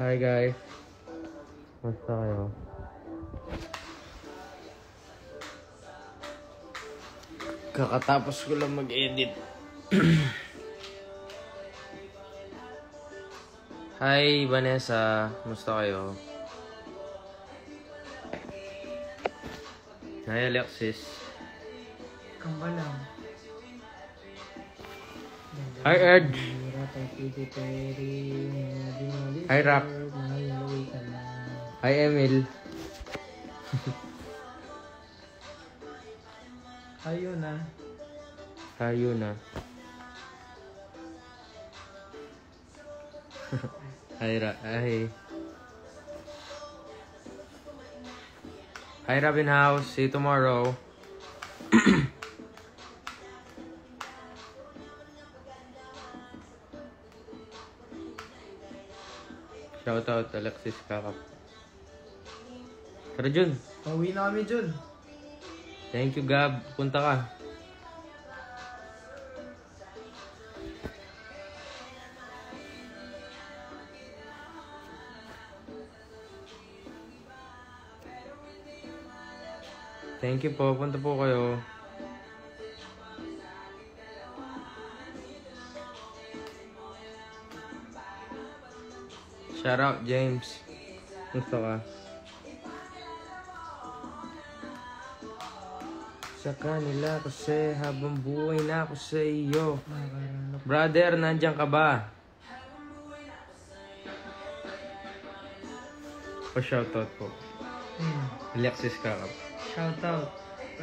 Hi guys. Basta kayo? Kakatapos ko lang mag-edit. Hi Vanessa. Basta kayo? Hi Alexis. Kamba lang. Hi Ed. Hi Rock. Hi Emil. Ayun na. Tayo na. Hi Robin House. See you tomorrow. Shout out Alexis Kakap. Tara Jun. Pauwi na kami, Jun. Thank you Gab. Punta ka. Thank you po. Punta po kayo. Shout out James. Gusto ka? Sa kanila kasi habang buhay na ako sa iyo. Brother, nandiyan ka ba? Pa-shoutout po. Alexis Kakap. Shoutout,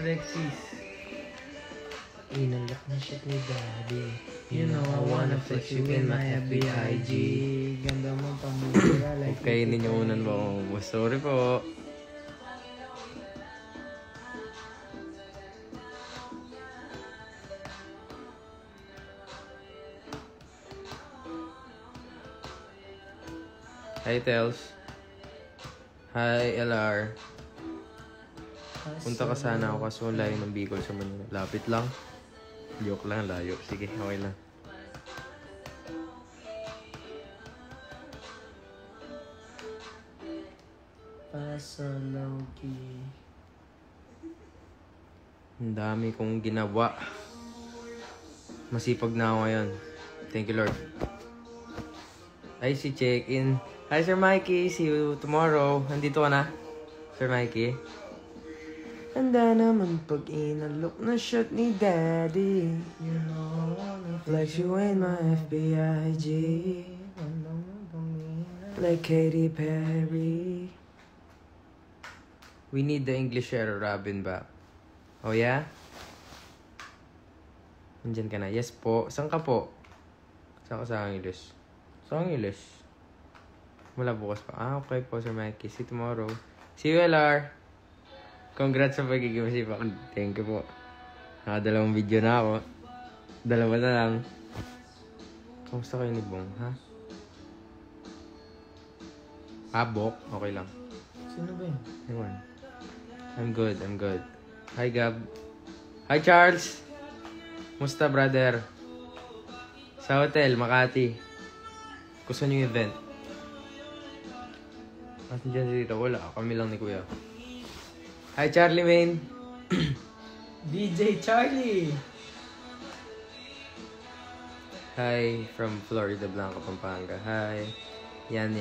Alexis. Inalak na shit ni Daddy. You know I wanna flex you in my FBIG. Ganda mo pamura like Okay, ninyunan mo. Sorry po. Hi Tels. Hi LR. Punta ka sana ako kaso layo ng Bicol sa Manila. Lapit lang. Joke lang, layo. Sige, okay lang. Pasalogi. Ang dami kong ginawa. Masipag na ako ngayon. Thank you Lord. Ay, si check-in. Hi Sir Mikey, see you tomorrow. Nandito ka na? Sir Mikey. Handa naman pag inalok na shot ni Daddy. You know I wanna Flex you in my FBIG. Like Katy Perry. We need the English era Robin back. Oh yeah? Nandyan ka na. Yes po. Saan ka po? Saan ka sa Angeles? Sa Angeles? Wala bukas pa. Ah, okay po Sir Mikey. See you tomorrow. See you LR. Congrats sa pagiging masipag. Thank you po. Nakadalawang video na ako. Dalawa na lang. Kamusta kayo ni Bong, ha? Abok? Okay lang. Sino ba yun? Ewan. I'm good, I'm good. Hi, Gab. Hi, Charles! Musta, brother? Sa hotel, Makati. Gusto niyo yung event? At dyan dito, wala. Kami lang ni Kuya. Hi, Charlie Main. DJ Charlie. Hi, from Florida Blanca, Pampanga. Hi. Yan.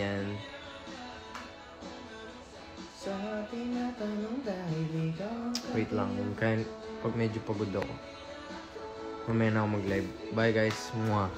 Sa tinatanong dahil ikaw. Wait lang. Pag medyo pagod ako. Mamaya na ako mag-live. Bye, guys. Mwah.